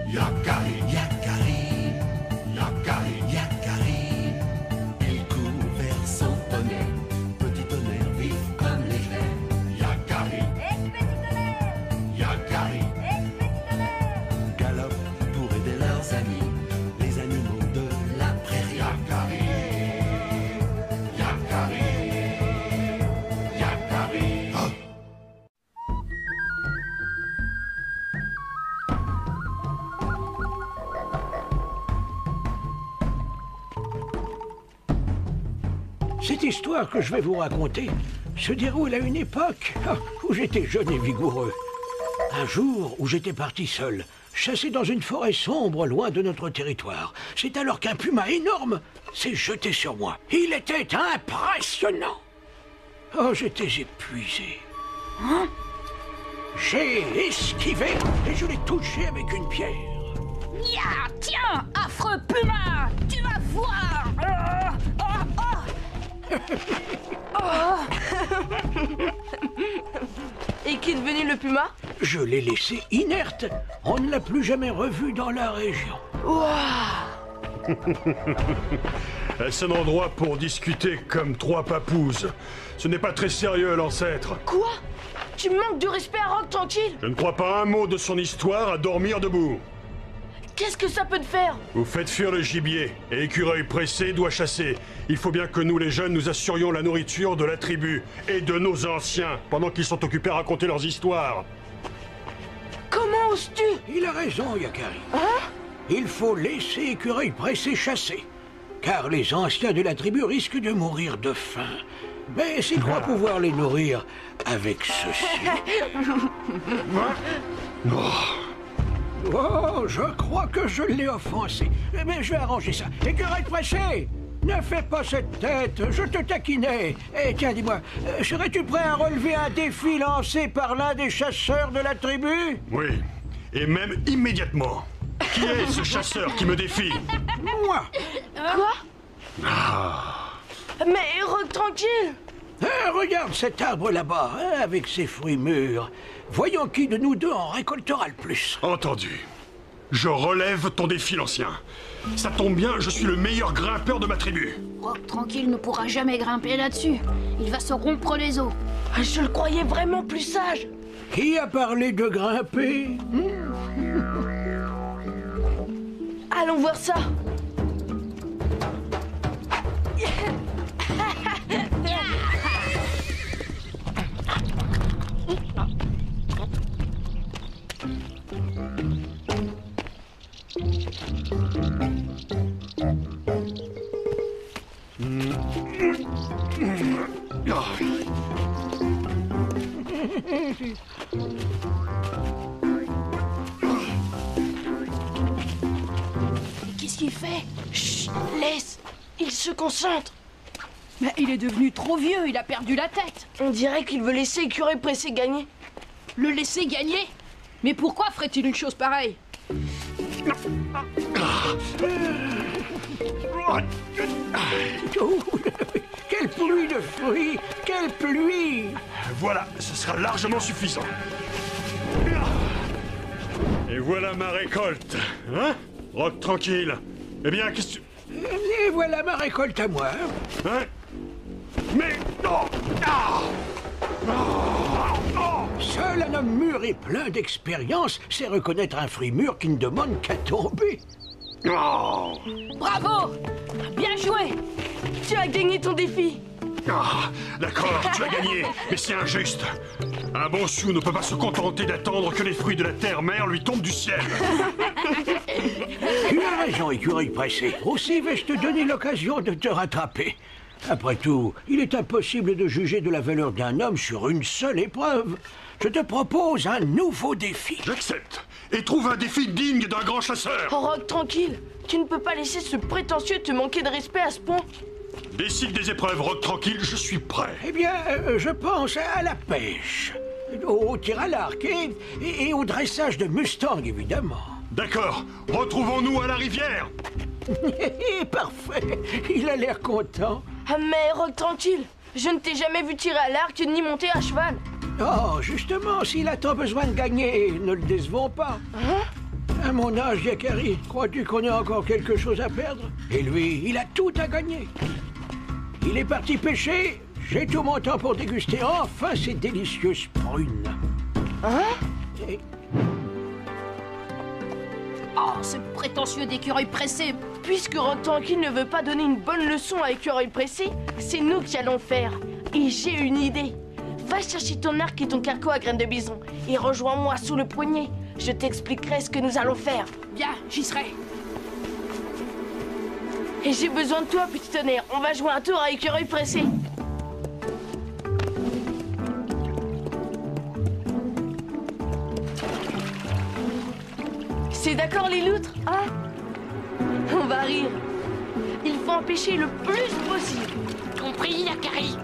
Yakari, Yakari, Yakari, Yakari. Il court vers son poney, petit tonnerre vif comme l'éclair. Yakari, Yakari, galope pour aider leurs amis, les animaux de la prairie. Yakari, Yakari, Yakari. Oh. Cette histoire que je vais vous raconter se déroule à une époque où j'étais jeune et vigoureux. Un jour où j'étais parti seul, chassé dans une forêt sombre loin de notre territoire. C'est alors qu'un puma énorme s'est jeté sur moi. Il était impressionnant. Oh, j'étais épuisé. Hein? J'ai esquivé et je l'ai touché avec une pierre. Ya, tiens, affreux puma, tu vas voir. Et qu'est devenu le puma? Je l'ai laissé inerte. On ne l'a plus jamais revu dans la région. Est-ce un endroit pour discuter comme trois papouses? Ce n'est pas très sérieux, l'ancêtre. Quoi? Tu manques de respect à Rock Tranquille? Je ne crois pas un mot de son histoire à dormir debout. Qu'est-ce que ça peut te faire? Vous faites fuir le gibier, et Écureuil pressé doit chasser. Il faut bien que nous, les jeunes, nous assurions la nourriture de la tribu et de nos anciens, pendant qu'ils sont occupés à raconter leurs histoires. Comment oses-tu? Il a raison, Yakari. Hein? Il faut laisser Écureuil pressé chasser, car les anciens de la tribu risquent de mourir de faim. Mais s'il croit pouvoir les nourrir avec ceci... Oh, je crois que je l'ai offensé. Mais je vais arranger ça. Écureuil pressé! Ne fais pas cette tête, je te taquinais. Eh, tiens, dis-moi, serais-tu prêt à relever un défi lancé par l'un des chasseurs de la tribu? Oui, et même immédiatement. Qui est ce chasseur qui me défie? Moi! Quoi? Mais Rock Tranquille! Regarde cet arbre là-bas, hein, avec ses fruits mûrs. Voyons qui de nous deux en récoltera le plus. Entendu. Je relève ton défi, l'ancien. Ça tombe bien, je suis le meilleur grimpeur de ma tribu. Rock Tranquille ne pourra jamais grimper là-dessus. Il va se rompre les os. Je le croyais vraiment plus sage. Qui a parlé de grimper? Allons voir ça. Qu'est-ce qu'il fait? Chut, laisse. Il se concentre. Mais il est devenu trop vieux, il a perdu la tête. On dirait qu'il veut laisser Écureuil pressé gagner. Le laisser gagner? Mais pourquoi ferait-il une chose pareille? Oh, quelle pluie de fruits! Quelle pluie! Voilà, ce sera largement suffisant. Et voilà ma récolte. Hein? Rock tranquille. Eh bien, qu'est-ce que tu... Et voilà ma récolte à moi. Hein? Mais... Oh! Ah! Seul un homme mûr et plein d'expérience sait reconnaître un fruit mûr qui ne demande qu'à tomber. Oh! Bravo! Bien joué! Tu as gagné ton défi. Ah, d'accord, tu as gagné, mais c'est injuste. Un bon chou ne peut pas se contenter d'attendre que les fruits de la terre-mère lui tombent du ciel. Tu as raison, Écureuil pressé. Aussi vais-je te donner l'occasion de te rattraper. Après tout, il est impossible de juger de la valeur d'un homme sur une seule épreuve. Je te propose un nouveau défi. J'accepte, et trouve un défi digne d'un grand chasseur. Oh, Rock Tranquille, tu ne peux pas laisser ce prétentieux te manquer de respect à ce point. Décide des épreuves, Rock tranquille, je suis prêt. Eh bien, je pense à la pêche, au tir à l'arc et au dressage de Mustang, évidemment. D'accord, retrouvons-nous à la rivière. Parfait, il a l'air content. Ah, mais Rock Tranquille, je ne t'ai jamais vu tirer à l'arc ni monter à cheval. Oh, justement, s'il a tant besoin de gagner, ne le décevons pas. Hein? À mon âge, Yakari, crois-tu qu'on ait encore quelque chose à perdre? Et lui, il a tout à gagner. Il est parti pêcher, j'ai tout mon temps pour déguster enfin ces délicieuses prunes. Hein? Et... Oh, ce prétentieux d'écureuil pressé. Puisque Rock Tranquille ne veut pas donner une bonne leçon à Écureuil Pressé, c'est nous qui allons le faire. Et j'ai une idée. Va chercher ton arc et ton carquois à graines de bison et rejoins-moi sous le poignet. Je t'expliquerai ce que nous allons faire. Bien, j'y serai. Et j'ai besoin de toi, petit tonnerre. On va jouer un tour à Écureuil Pressé. C'est d'accord, les loutres, hein? On va rire. Il faut en pêcher le plus possible. Compris, Yakari?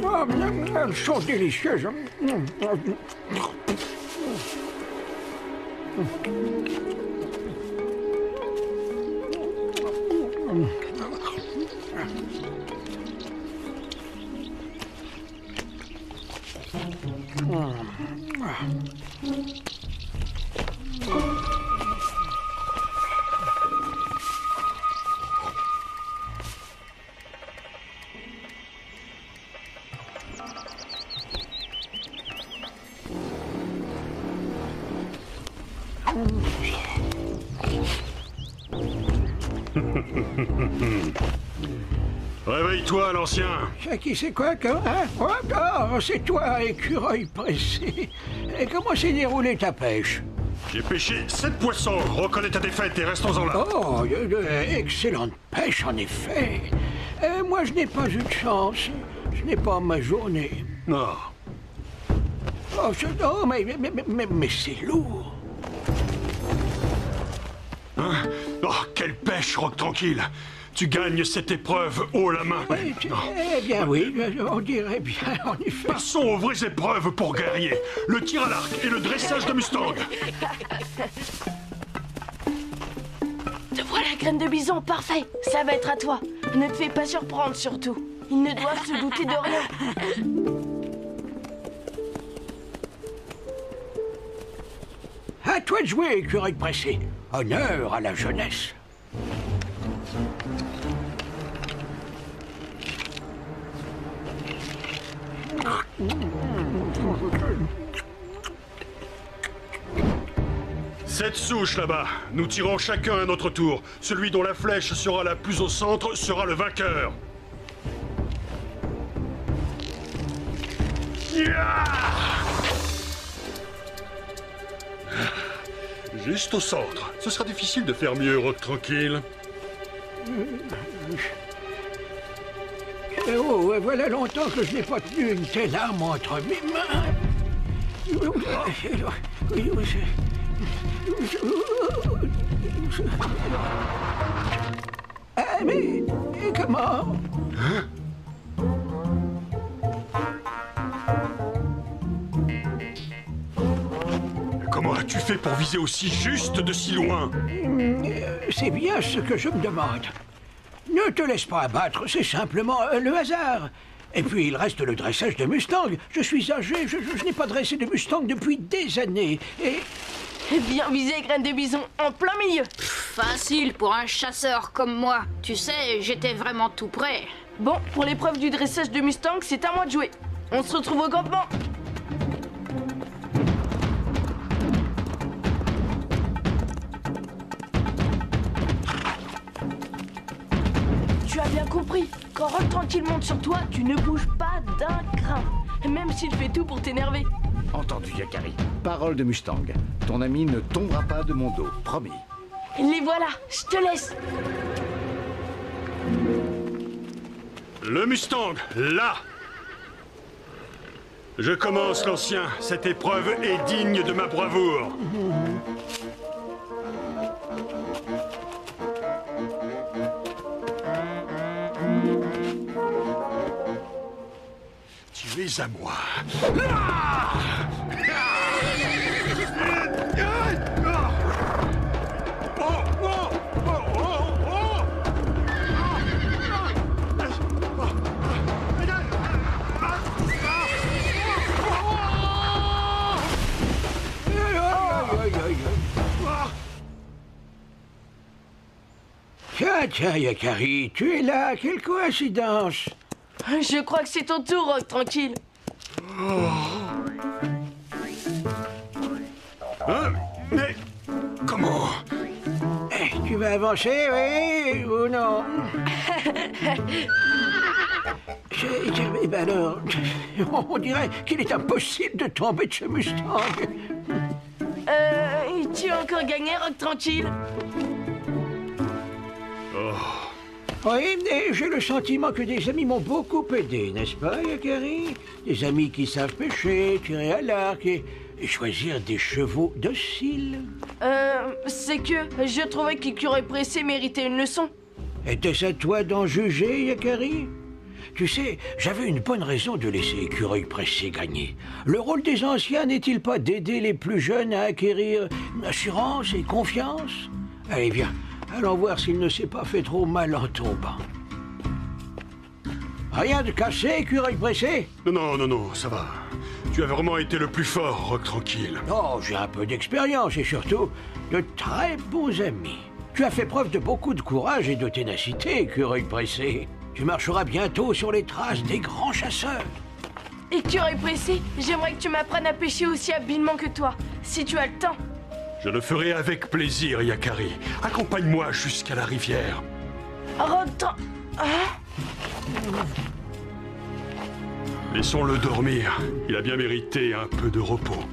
Oh, elles sont délicieuses. Réveille-toi, l'ancien. C'est qui, c'est quoi, hein? Oh, c'est toi, écureuil pressé. Et comment s'est déroulée ta pêche? J'ai pêché 7 poissons. Reconnais ta défaite et restons-en là. Oh, excellente pêche, en effet. Moi, je n'ai pas eu de chance. Ce n'est pas ma journée. Non. Oh, non, mais c'est lourd. Hein? Oh, quelle pêche, Rock Tranquille. Tu gagnes cette épreuve haut la main. Eh bien oui, on dirait bien, en effet. Passons aux vraies épreuves pour guerrier. Le tir à l'arc et le dressage de Mustang. Te voilà, graine de bison, parfait. Ça va être à toi. Ne te fais pas surprendre, surtout. Ils ne doivent se douter de rien. À toi de jouer, écureuil pressé. Honneur à la jeunesse. Cette souche là-bas. Nous tirons chacun à notre tour. Celui dont la flèche sera la plus au centre sera le vainqueur. Yeah! Juste au centre. Ce sera difficile de faire mieux, Rock Tranquille. Oh, voilà longtemps que je n'ai pas tenu une telle arme entre mes mains. Ah, mais comment? Hein? Comment as-tu fait pour viser aussi juste de si loin? C'est bien ce que je me demande. Ne te laisse pas abattre, c'est simplement le hasard. Et puis il reste le dressage de Mustang. Je suis âgé, je n'ai pas dressé de Mustang depuis des années. Et... Bien visé, graine de bison, en plein milieu. Facile pour un chasseur comme moi. Tu sais, j'étais vraiment tout près. Bon, pour l'épreuve du dressage de Mustang, c'est à moi de jouer. On se retrouve au campement. Tu as bien compris. Quand Rock Tranquille monte sur toi, tu ne bouges pas d'un grain. Même s'il fait tout pour t'énerver. Entendu, Yakari. Parole de Mustang. Ton ami ne tombera pas de mon dos, promis. Les voilà, je te laisse. Le Mustang, là! Je commence, l'ancien. Cette épreuve est digne de ma bravoure. Tu es à moi. Ah tiens, Yakari, tu es là, quelle coïncidence. Je crois que c'est ton tour, Rock Tranquille. Hein? Mais comment? Tu vas avancer, oui, ou non? Eh ben alors, on dirait qu'il est impossible de tomber de ce Mustang. Tu as encore gagné, Rock Tranquille? Oui, mais j'ai le sentiment que des amis m'ont beaucoup aidé, n'est-ce pas, Yakari? Des amis qui savent pêcher, tirer à l'arc et choisir des chevaux dociles. C'est que je trouvais qu'Écureuil Pressé méritait une leçon. Était-ce à toi d'en juger, Yakari? Tu sais, j'avais une bonne raison de laisser Écureuil Pressé gagner. Le rôle des anciens n'est-il pas d'aider les plus jeunes à acquérir assurance et confiance? Allez, viens, allons voir s'il ne s'est pas fait trop mal en tombant. Rien de cassé, Écureuil Pressé? Non, ça va. Tu as vraiment été le plus fort, Rock Tranquille. Oh, j'ai un peu d'expérience et surtout de très bons amis. Tu as fait preuve de beaucoup de courage et de ténacité, Écureuil Pressé. Tu marcheras bientôt sur les traces des grands chasseurs. Écureuil Pressé, j'aimerais que tu m'apprennes à pêcher aussi habilement que toi, si tu as le temps. Je le ferai avec plaisir, Yakari. Accompagne-moi jusqu'à la rivière. Rock Laissons-le dormir. Il a bien mérité un peu de repos.